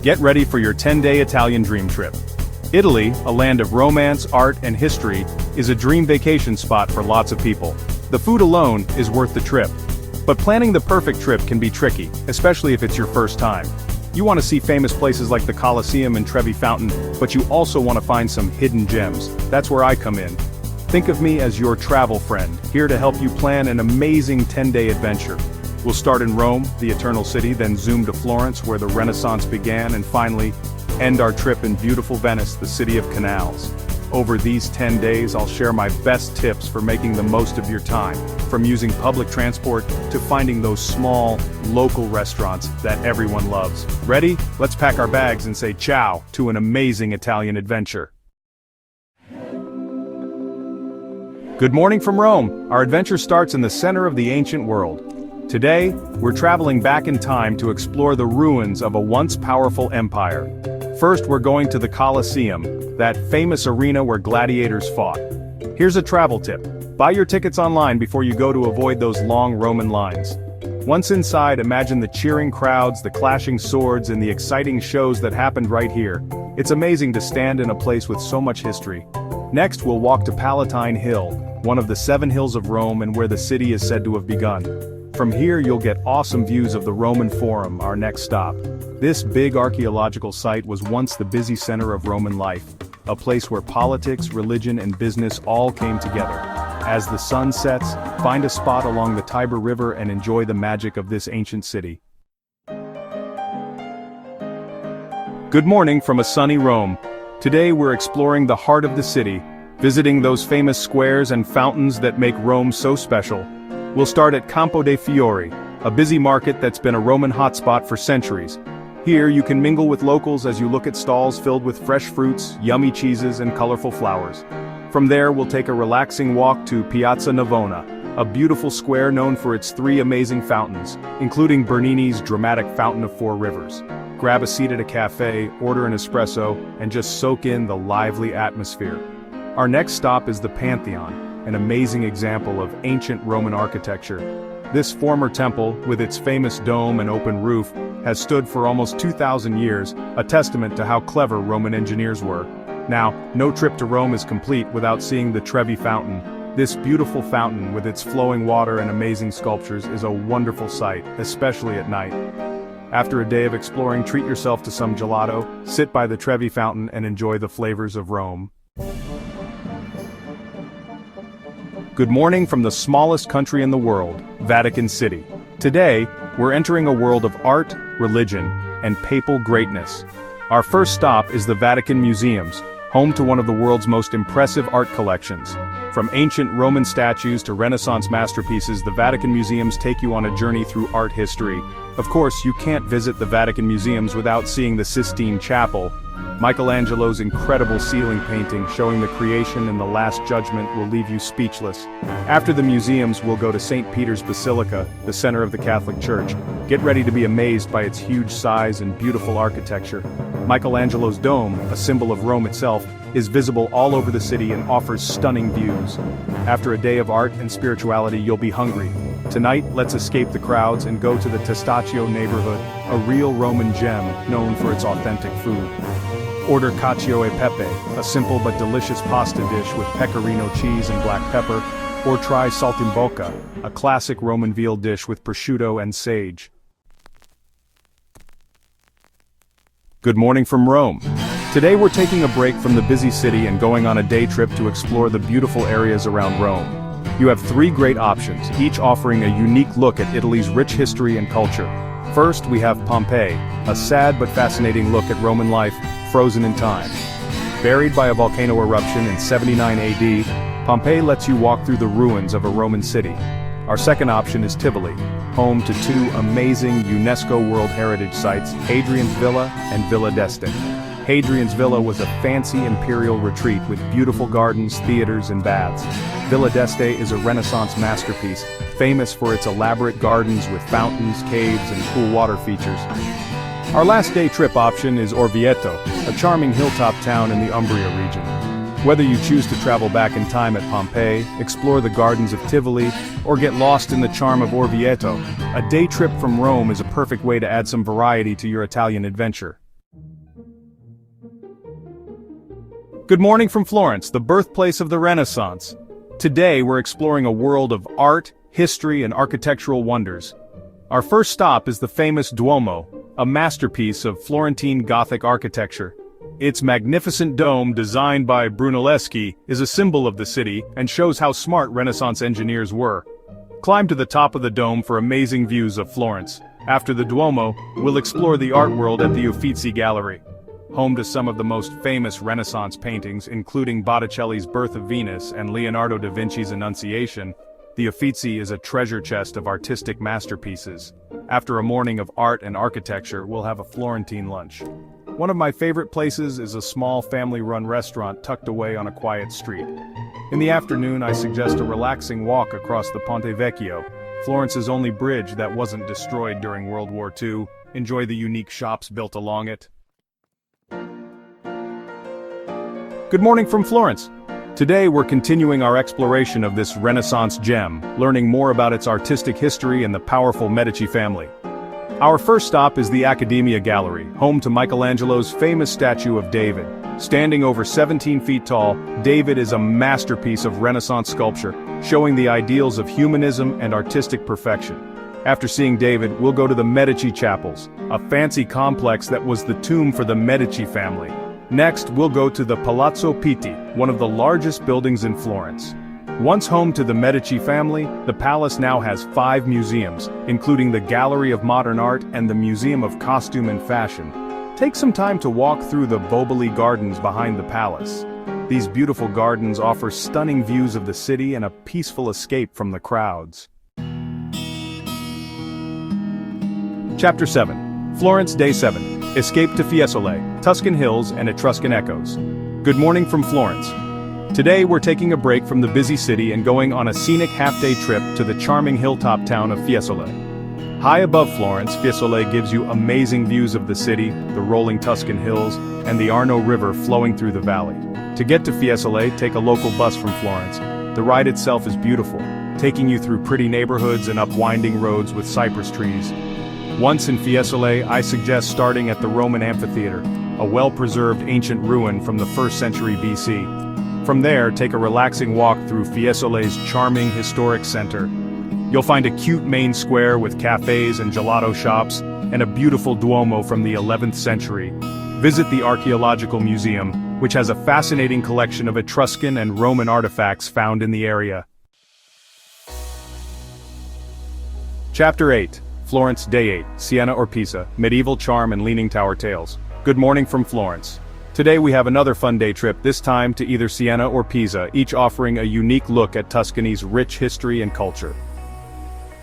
Get ready for your 10-day Italian dream trip. Italy, a land of romance, art, and history, is a dream vacation spot for lots of people. The food alone is worth the trip. But planning the perfect trip can be tricky, especially if it's your first time. You want to see famous places like the Colosseum and Trevi Fountain, but you also want to find some hidden gems. That's where I come in. Think of me as your travel friend, here to help you plan an amazing 10-day adventure. We'll start in Rome, the Eternal City, then zoom to Florence, where the Renaissance began, and finally, end our trip in beautiful Venice, the city of canals. Over these 10 days, I'll share my best tips for making the most of your time, from using public transport to finding those small, local restaurants that everyone loves. Ready? Let's pack our bags and say ciao to an amazing Italian adventure. Good morning from Rome. Our adventure starts in the center of the ancient world. Today, we're traveling back in time to explore the ruins of a once powerful empire. First, we're going to the Colosseum, that famous arena where gladiators fought. Here's a travel tip. Buy your tickets online before you go to avoid those long Roman lines. Once inside, imagine the cheering crowds, the clashing swords, and the exciting shows that happened right here. It's amazing to stand in a place with so much history. Next, we'll walk to Palatine Hill, one of the 7 hills of Rome and where the city is said to have begun. From here you'll get awesome views of the Roman Forum, our next stop. This big archaeological site was once the busy center of Roman life, a place where politics, religion, and business all came together. As the sun sets, find a spot along the Tiber River and enjoy the magic of this ancient city. Good morning from a sunny Rome. Today we're exploring the heart of the city, visiting those famous squares and fountains that make Rome so special. We'll start at Campo dei Fiori, a busy market that's been a Roman hotspot for centuries. Here you can mingle with locals as you look at stalls filled with fresh fruits, yummy cheeses, and colorful flowers. From there we'll take a relaxing walk to Piazza Navona, a beautiful square known for its 3 amazing fountains, including Bernini's dramatic Fountain of 4 Rivers. Grab a seat at a cafe, order an espresso, and just soak in the lively atmosphere. Our next stop is the Pantheon, an amazing example of ancient Roman architecture. This former temple, with its famous dome and open roof, has stood for almost 2,000 years, a testament to how clever Roman engineers were. Now, no trip to Rome is complete without seeing the Trevi Fountain. This beautiful fountain, with its flowing water and amazing sculptures, is a wonderful sight, especially at night. After a day of exploring, treat yourself to some gelato, sit by the Trevi Fountain, and enjoy the flavors of Rome. Good morning from the smallest country in the world, Vatican City. Today, we're entering a world of art, religion, and papal greatness. Our first stop is the Vatican Museums, home to one of the world's most impressive art collections. From ancient Roman statues to Renaissance masterpieces, the Vatican Museums take you on a journey through art history. Of course, you can't visit the Vatican Museums without seeing the Sistine Chapel. Michelangelo's incredible ceiling painting showing the creation and the Last Judgment will leave you speechless. After the museums, we'll go to St. Peter's Basilica, the center of the Catholic Church. Get ready to be amazed by its huge size and beautiful architecture. Michelangelo's dome, a symbol of Rome itself, is visible all over the city and offers stunning views. After a day of art and spirituality, you'll be hungry. Tonight, let's escape the crowds and go to the Testaccio neighborhood, a real Roman gem known for its authentic food. Order cacio e pepe, a simple but delicious pasta dish with pecorino cheese and black pepper, or try saltimbocca, a classic Roman veal dish with prosciutto and sage. Good morning from Rome. Today we're taking a break from the busy city and going on a day trip to explore the beautiful areas around Rome. You have 3 great options, each offering a unique look at Italy's rich history and culture. First, we have Pompeii, a sad but fascinating look at Roman life, frozen in time. Buried by a volcano eruption in 79 AD, Pompeii lets you walk through the ruins of a Roman city. Our second option is Tivoli, home to 2 amazing UNESCO World Heritage Sites, Hadrian's Villa and Villa d'Este. Hadrian's Villa was a fancy imperial retreat with beautiful gardens, theaters, and baths. Villa d'Este is a Renaissance masterpiece, famous for its elaborate gardens with fountains, caves, and cool water features. Our last day trip option is Orvieto, a charming hilltop town in the Umbria region. Whether you choose to travel back in time at Pompeii, explore the gardens of Tivoli, or get lost in the charm of Orvieto, a day trip from Rome is a perfect way to add some variety to your Italian adventure. Good morning from Florence, the birthplace of the Renaissance. Today we're exploring a world of art, history, and architectural wonders. Our first stop is the famous Duomo, a masterpiece of Florentine Gothic architecture. Its magnificent dome, designed by Brunelleschi, is a symbol of the city and shows how smart Renaissance engineers were. Climb to the top of the dome for amazing views of Florence. After the Duomo, we'll explore the art world at the Uffizi Gallery. Home to some of the most famous Renaissance paintings, including Botticelli's Birth of Venus and Leonardo da Vinci's Annunciation, the Uffizi is a treasure chest of artistic masterpieces. After a morning of art and architecture, we'll have a Florentine lunch. One of my favorite places is a small family-run restaurant tucked away on a quiet street. In the afternoon, I suggest a relaxing walk across the Ponte Vecchio, Florence's only bridge that wasn't destroyed during World War II. Enjoy the unique shops built along it. Good morning from Florence. Today we're continuing our exploration of this Renaissance gem, learning more about its artistic history and the powerful Medici family. Our first stop is the Accademia Gallery, home to Michelangelo's famous statue of David. Standing over 17 feet tall, David is a masterpiece of Renaissance sculpture, showing the ideals of humanism and artistic perfection. After seeing David, we'll go to the Medici Chapels, a fancy complex that was the tomb for the Medici family. Next, we'll go to the Palazzo Pitti, one of the largest buildings in Florence. Once home to the Medici family, the palace now has 5 museums, including the Gallery of Modern Art and the Museum of Costume and Fashion. Take some time to walk through the Boboli Gardens behind the palace. These beautiful gardens offer stunning views of the city and a peaceful escape from the crowds. Chapter 7. Florence Day 7. Escape to Fiesole, Tuscan Hills and Etruscan Echoes. Good morning from Florence. Today we're taking a break from the busy city and going on a scenic half-day trip to the charming hilltop town of Fiesole. High above Florence, Fiesole gives you amazing views of the city, the rolling Tuscan hills, and the Arno River flowing through the valley. To get to Fiesole, take a local bus from Florence. The ride itself is beautiful, taking you through pretty neighborhoods and up winding roads with cypress trees. Once in Fiesole, I suggest starting at the Roman Amphitheater, a well-preserved ancient ruin from the 1st century BC. From there, take a relaxing walk through Fiesole's charming historic center. You'll find a cute main square with cafes and gelato shops, and a beautiful Duomo from the 11th century. Visit the Archaeological Museum, which has a fascinating collection of Etruscan and Roman artifacts found in the area. Chapter 8. Florence Day 8, Siena or Pisa, Medieval Charm and Leaning Tower Tales. Good morning from Florence. Today we have another fun day trip, this time to either Siena or Pisa, each offering a unique look at Tuscany's rich history and culture.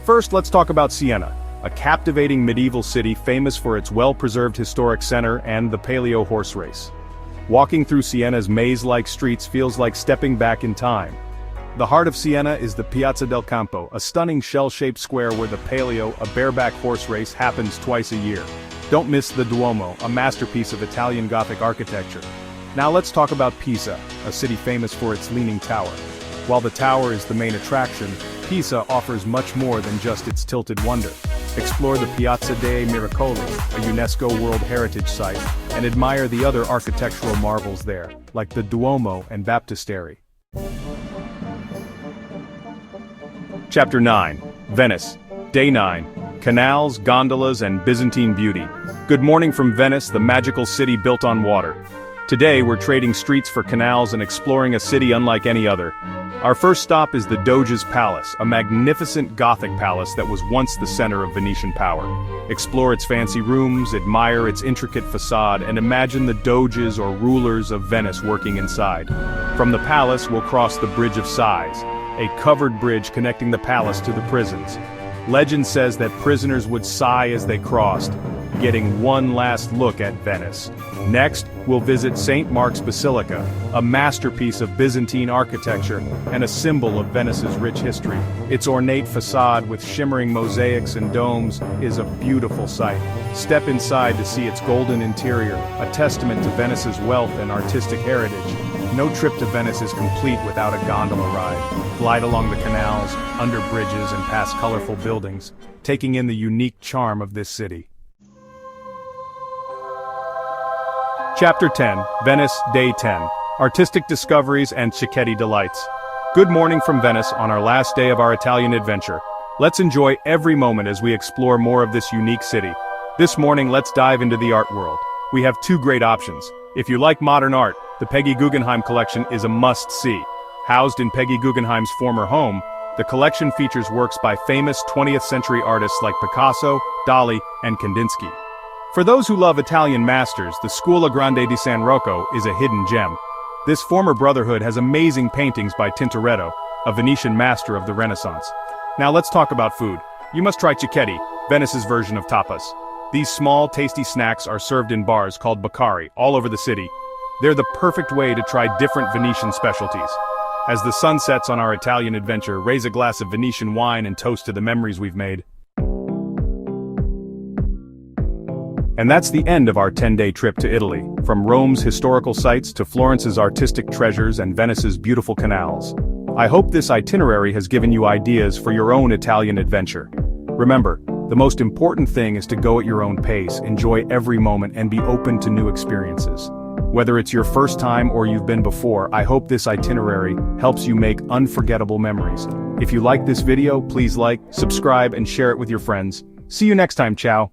First, let's talk about Siena, a captivating medieval city famous for its well-preserved historic center and the Palio horse race. Walking through Siena's maze-like streets feels like stepping back in time. The heart of Siena is the Piazza del Campo, a stunning shell-shaped square where the Palio, a bareback horse race, happens twice a year. Don't miss the Duomo, a masterpiece of Italian Gothic architecture. Now let's talk about Pisa, a city famous for its leaning tower. While the tower is the main attraction, Pisa offers much more than just its tilted wonder. Explore the Piazza dei Miracoli, a UNESCO World Heritage Site, and admire the other architectural marvels there, like the Duomo and Baptistery. Chapter 9. Venice. Day 9. Canals, gondolas, and Byzantine beauty. Good morning from Venice, the magical city built on water. Today we're trading streets for canals and exploring a city unlike any other. Our first stop is the Doge's Palace, a magnificent Gothic palace that was once the center of Venetian power. Explore its fancy rooms, admire its intricate facade, and imagine the doges or rulers of Venice working inside. From the palace we'll cross the Bridge of Sighs, a covered bridge connecting the palace to the prisons. Legend says that prisoners would sigh as they crossed, getting one last look at Venice. Next, we'll visit St. Mark's Basilica, a masterpiece of Byzantine architecture and a symbol of Venice's rich history. Its ornate facade with shimmering mosaics and domes is a beautiful sight. Step inside to see its golden interior, a testament to Venice's wealth and artistic heritage. No trip to Venice is complete without a gondola ride. Glide along the canals, under bridges and past colorful buildings, taking in the unique charm of this city. Chapter 10, Venice, Day 10. artistic discoveries and Cicchetti delights. Good morning from Venice on our last day of our Italian adventure. Let's enjoy every moment as we explore more of this unique city. This morning, let's dive into the art world. We have two great options. If you like modern art, the Peggy Guggenheim collection is a must-see. Housed in Peggy Guggenheim's former home, the collection features works by famous 20th century artists like Picasso, Dali, and Kandinsky. For those who love Italian masters, the Scuola Grande di San Rocco is a hidden gem. This former brotherhood has amazing paintings by Tintoretto, a Venetian master of the Renaissance. Now let's talk about food. You must try Cicchetti, Venice's version of tapas. These small, tasty snacks are served in bars called Baccari all over the city. They're the perfect way to try different Venetian specialties. As the sun sets on our Italian adventure, raise a glass of Venetian wine and toast to the memories we've made. And that's the end of our 10-day trip to Italy, from Rome's historical sites to Florence's artistic treasures and Venice's beautiful canals. I hope this itinerary has given you ideas for your own Italian adventure. Remember, the most important thing is to go at your own pace, enjoy every moment, and be open to new experiences. Whether it's your first time or you've been before, I hope this itinerary helps you make unforgettable memories. If you like this video, please like, subscribe, and share it with your friends. See you next time, ciao.